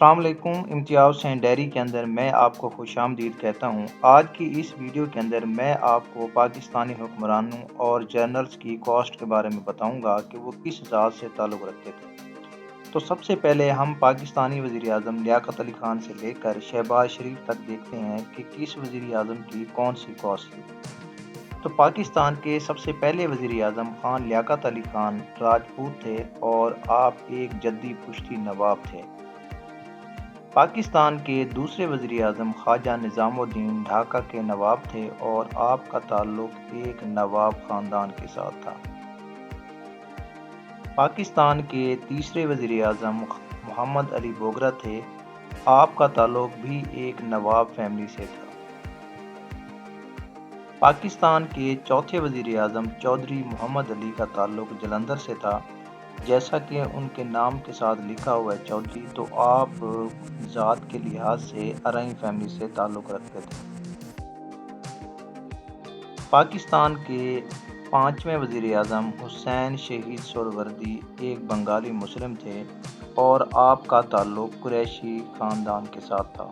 السلام علیکم۔ امتیاز حسین ڈیری کے اندر میں آپ کو خوش آمدید کہتا ہوں۔ آج کی اس ویڈیو کے اندر میں آپ کو پاکستانی حکمرانوں اور جنرلز کی کاسٹ کے بارے میں بتاؤں گا کہ وہ کس ذات سے تعلق رکھتے تھے۔ تو سب سے پہلے ہم پاکستانی وزیر اعظم لیاقت علی خان سے لے کر شہباز شریف تک دیکھتے ہیں کہ کس وزیر اعظم کی کون سی کاسٹ تھی۔ تو پاکستان کے سب سے پہلے وزیر اعظم خان لیاقت علی خان راجپوت تھے اور آپ ایک جدی پشتی نواب تھے۔ پاکستان کے دوسرے وزیر اعظم خواجہ نظام الدین ڈھاکہ کے نواب تھے اور آپ کا تعلق ایک نواب خاندان کے ساتھ تھا۔ پاکستان کے تیسرے وزیر اعظم محمد علی بوگرہ تھے، آپ کا تعلق بھی ایک نواب فیملی سے تھا۔ پاکستان کے چوتھے وزیر اعظم چودھری محمد علی کا تعلق جلندھر سے تھا، جیسا کہ ان کے نام کے ساتھ لکھا ہوا ہے چودھری، تو آپ ذات کے لحاظ سے ارائیں فیملی سے تعلق رکھتے تھے۔ پاکستان کے پانچویں وزیر اعظم حسین شہید سہروردی ایک بنگالی مسلم تھے اور آپ کا تعلق قریشی خاندان کے ساتھ تھا۔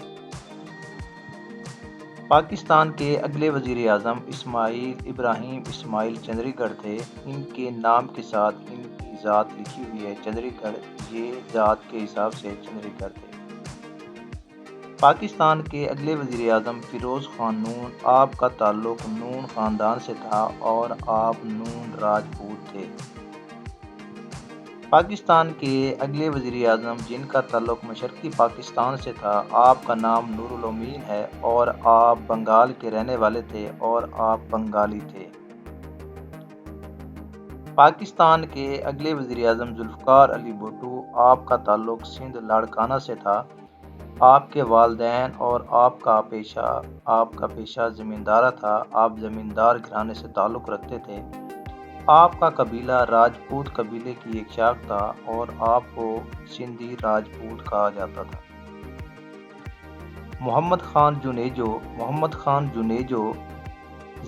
پاکستان کے اگلے وزیر اعظم اسماعیل ابراہیم اسماعیل چندری گڑھ تھے، ان کے نام کے ساتھ ان کی ذات لکھی ہوئی ہے چندری گڑھ، یہ ذات کے حساب سے چندری گڑھ تھے۔ پاکستان کے اگلے وزیر اعظم فیروز خان نون، آپ کا تعلق نون خاندان سے تھا اور آپ نون راجپوت تھے۔ پاکستان کے اگلے وزیر اعظم جن کا تعلق مشرقی پاکستان سے تھا، آپ کا نام نور الامین ہے اور آپ بنگال کے رہنے والے تھے اور آپ بنگالی تھے۔ پاکستان کے اگلے وزیر اعظم ذوالفقار علی بھٹو، آپ کا تعلق سندھ لاڑکانہ سے تھا، آپ کے والدین اور آپ کا پیشہ زمیندارہ تھا، آپ زمیندار گھرانے سے تعلق رکھتے تھے۔ آپ کا قبیلہ راجپوت قبیلے کی ایک شاخ تھا اور آپ کو سندھی راجپوت کہا جاتا تھا۔ محمد خان جنیجو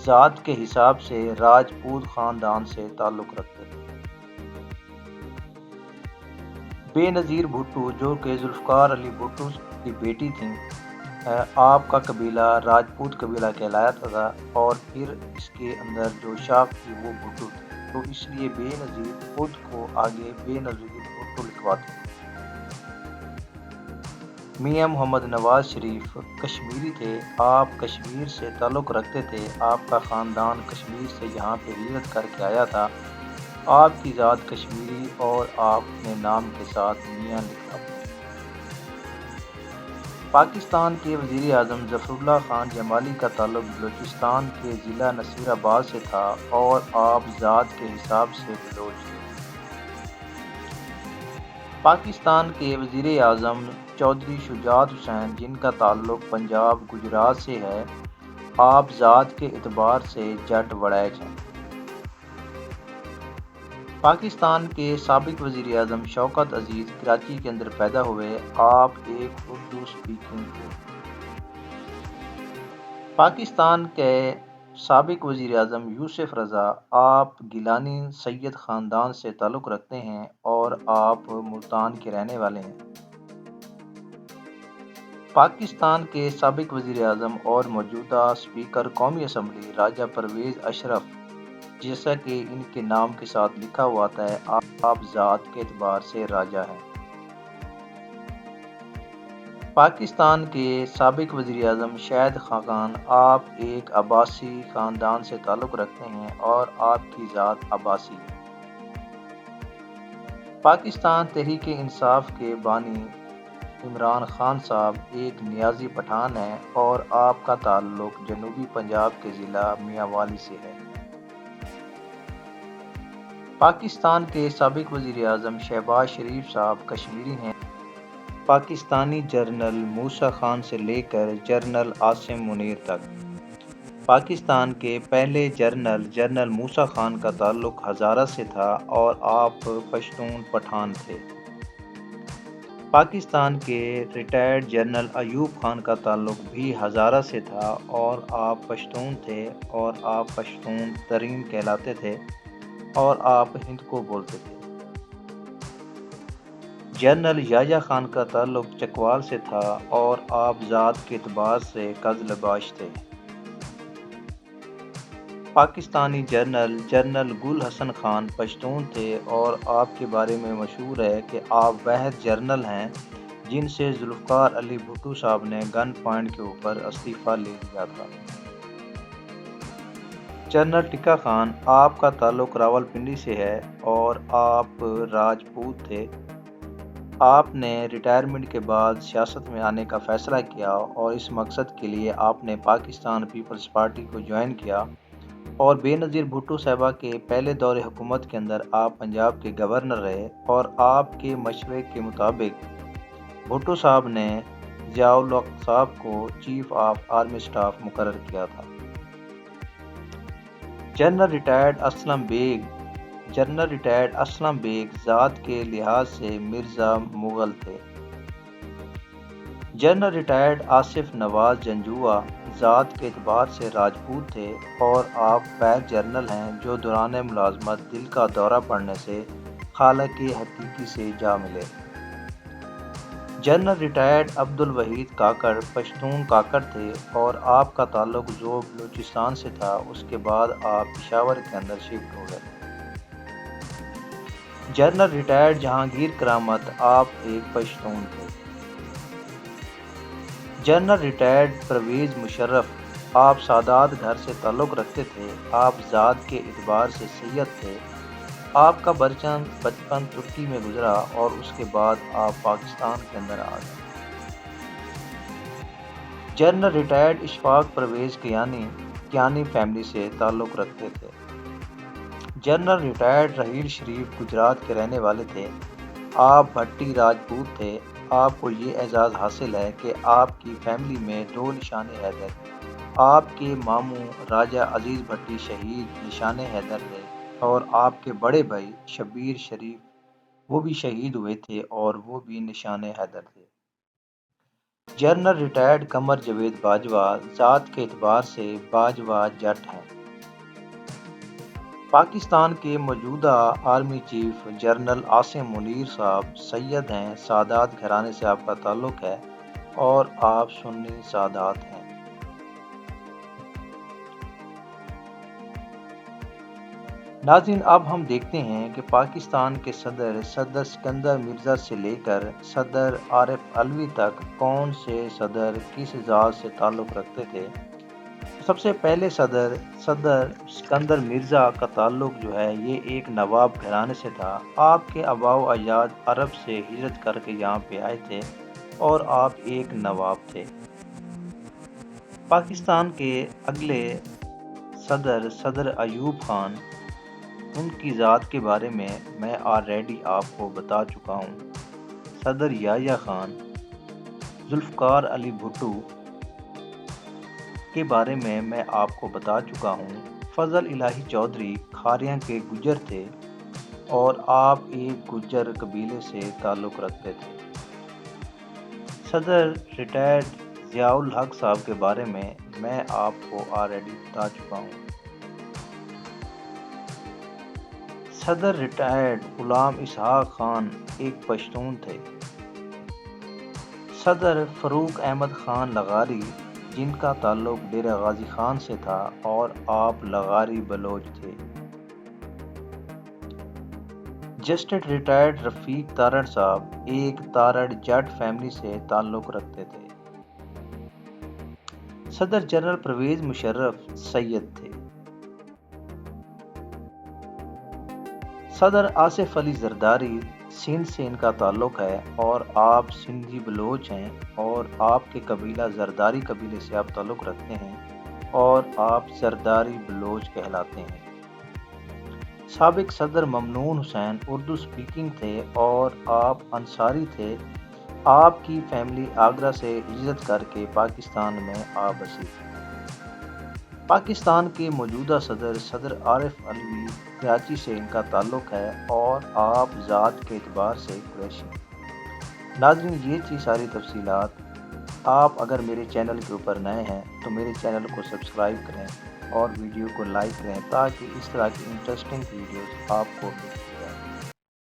ذات کے حساب سے راجپوت خاندان سے تعلق رکھتے تھے۔ بے نظیر بھٹو، جو کہ ذوالفقار علی بھٹو کی بیٹی تھیں، آپ کا قبیلہ راجپوت قبیلہ کہلاتا تھا اور پھر اس کے اندر جو شاخ تھی وہ بھٹو تھی، تو اس لیے بے نظیر خود کو آگے بے نظیر بھٹو لکھواتے تھے۔ میاں محمد نواز شریف کشمیری تھے، آپ کشمیر سے تعلق رکھتے تھے، آپ کا خاندان کشمیر سے یہاں پہ ہجرت کر کے آیا تھا، آپ کی ذات کشمیری اور آپ نے نام کے ساتھ میاں لکھا۔ پاکستان کے وزیر اعظم ظفر اللہ خان جمالی کا تعلق بلوچستان کے ضلع نصیر آباد سے تھا اور آپ ذات کے حساب سے بلوچ تھے۔ پاکستان کے وزیر اعظم چودھری شجاعت حسین، جن کا تعلق پنجاب گجرات سے ہے، آپ ذات کے اعتبار سے جٹ وڑیچ ہیں۔ پاکستان کے سابق وزیر اعظم شوکت عزیز کراچی کے اندر پیدا ہوئے، آپ ایک اردو اسپیکنگ تھے۔ پاکستان کے سابق وزیر اعظم یوسف رضا، آپ گیلانی سید خاندان سے تعلق رکھتے ہیں اور آپ ملتان کے رہنے والے ہیں۔ پاکستان کے سابق وزیر اعظم اور موجودہ اسپیکر قومی اسمبلی راجہ پرویز اشرف، جیسا کہ ان کے نام کے ساتھ لکھا ہوا آتا ہے، آپ ذات کے اعتبار سے راجہ ہیں۔ پاکستان کے سابق وزیر اعظم شاہد خاقان، آپ ایک عباسی خاندان سے تعلق رکھتے ہیں اور آپ کی ذات عباسی ہے۔ پاکستان تحریک انصاف کے بانی عمران خان صاحب ایک نیازی پٹھان ہیں اور آپ کا تعلق جنوبی پنجاب کے ضلع میانوالی سے ہے۔ پاکستان کے سابق وزیر اعظم شہباز شریف صاحب کشمیری ہیں۔ پاکستانی جنرل موسیٰ خان سے لے کر جنرل عاصم منیر تک۔ پاکستان کے پہلے جنرل موسیٰ خان کا تعلق ہزارہ سے تھا اور آپ پشتون پٹھان تھے۔ پاکستان کے ریٹائرڈ جنرل ایوب خان کا تعلق بھی ہزارہ سے تھا اور آپ پشتون تھے اور آپ پشتون ترین کہلاتے تھے اور آپ ہند کو بولتے تھے۔ جنرل یحییٰ خان کا تعلق چکوال سے تھا اور آپ ذات کے اعتبار سے قزلباش تھے۔ پاکستانی جنرل گل حسن خان پشتون تھے اور آپ کے بارے میں مشہور ہے کہ آپ واحد جنرل ہیں جن سے ذوالفقار علی بھٹو صاحب نے گن پوائنٹ کے اوپر استعفیٰ لے لیا تھا۔ جنرل ٹکا خان، آپ کا تعلق راولپنڈی سے ہے اور آپ راجپوت تھے۔ آپ نے ریٹائرمنٹ کے بعد سیاست میں آنے کا فیصلہ کیا اور اس مقصد کے لیے آپ نے پاکستان پیپلز پارٹی کو جوائن کیا اور بے نظیر بھٹو صاحبہ کے پہلے دور حکومت کے اندر آپ پنجاب کے گورنر رہے اور آپ کے مشورے کے مطابق بھٹو صاحب نے ضیاء الحق صاحب کو چیف آف آرمی اسٹاف مقرر کیا تھا۔ جنرل ریٹائرڈ اسلم بیگ ذات کے لحاظ سے مرزا مغل تھے۔ جنرل ریٹائرڈ آصف نواز جنجوعہ ذات کے اعتبار سے راجپوت تھے اور آپ وائس جنرل ہیں جو دوران ملازمت دل کا دورہ پڑنے سے خالق حقیقی سے جا ملے۔ جنرل ریٹائرڈ عبدالوحید کاکڑ پشتون کاکڑ تھے اور آپ کا تعلق ذوب بلوچستان سے تھا۔ اس کے بعد آپ پشاور کے اندر شفٹ ہو گئے۔ جنرل ریٹائرڈ جہانگیر کرامت، آپ ایک پشتون تھے۔ جنرل ریٹائرڈ پرویز مشرف، آپ سادات گھر سے تعلق رکھتے تھے۔ آپ ذات کے اعتبار سے سید تھے۔ آپ کا بچپن ترکی میں گزرا اور اس کے بعد آپ پاکستان کے اندر آ گئے۔ General retired Ashfaq Pervez Kayani family سے تعلق رکھتے تھے۔ جنرل ریٹائرڈ رحیل شریف گجرات کے رہنے والے تھے۔ آپ بھٹی راجپوت تھے۔ آپ کو یہ اعزاز حاصل ہے کہ آپ کی فیملی میں 2 نشان حیدر، آپ کے ماموں راجہ عزیز بھٹی شہید نشان حیدر تھے اور آپ کے بڑے بھائی شبیر شریف وہ بھی شہید ہوئے تھے اور وہ بھی نشان حیدر تھے۔ جنرل ریٹائرڈ قمر جاوید باجوہ، ذات کے اعتبار سے باجوہ جٹ ہیں۔ پاکستان کے موجودہ army chief general Asim Munir صاحب سید ہیں۔ سادات گھرانے سے آپ کا تعلق ہے اور آپ سنی سادات ہیں۔ ناظرین، اب ہم دیکھتے ہیں کہ پاکستان کے صدر سکندر مرزا سے لے کر صدر عارف علوی تک کون سے صدر کس ذات سے تعلق رکھتے تھے۔ سب سے پہلے صدر سکندر مرزا کا تعلق جو ہے یہ ایک نواب گھرانے سے تھا۔ آپ کے آباء و اجداد عرب سے ہجرت کر کے یہاں پہ آئے تھے اور آپ ایک نواب تھے۔ پاکستان کے اگلے صدر ایوب خان، ان کی ذات کے بارے میں آلریڈی آپ کو بتا چکا ہوں۔ صدر یحییٰ خان، ذوالفقار علی بھٹو کے بارے میں آپ کو بتا چکا ہوں۔ فضل الہی چودھری کھاریاں کے گجر تھے اور آپ ایک گجر قبیلے سے تعلق رکھتے تھے۔ صدر ریٹائرڈ ضیاء الحق صاحب کے بارے میں آپ کو آلریڈی بتا چکا ہوں۔ صدر ریٹائرڈ غلام اسحاق خان ایک پشتون تھے۔ صدر فاروق احمد خان لغاری، جن کا تعلق ڈیرہ غازی خان سے تھا اور آپ لغاری بلوچ تھے۔ جسٹس ریٹائرڈ رفیق تارڑ صاحب ایک تارڑ جٹ فیملی سے تعلق رکھتے تھے۔ صدر جنرل پرویز مشرف سید تھے۔ صدر آصف علی زرداری سندھ سے ان کا تعلق ہے اور آپ سندھی بلوچ ہیں اور آپ کے قبیلہ زرداری قبیلے سے آپ تعلق رکھتے ہیں اور آپ زرداری بلوچ کہلاتے ہیں۔ سابق صدر ممنون حسین اردو سپیکنگ تھے اور آپ انصاری تھے۔ آپ کی فیملی آگرہ سے ہجرت کر کے پاکستان میں آ بسی۔ پاکستان کے موجودہ صدر عارف علوی کراچی سے ان کا تعلق ہے اور آپ ذات کے اعتبار سے قریشی۔ ناظرین، یہ تھی ساری تفصیلات۔ آپ اگر میرے چینل کے اوپر نئے ہیں تو میرے چینل کو سبسکرائب کریں اور ویڈیو کو لائک کریں تاکہ اس طرح کی انٹرسٹنگ ویڈیوز آپ کو ملیں۔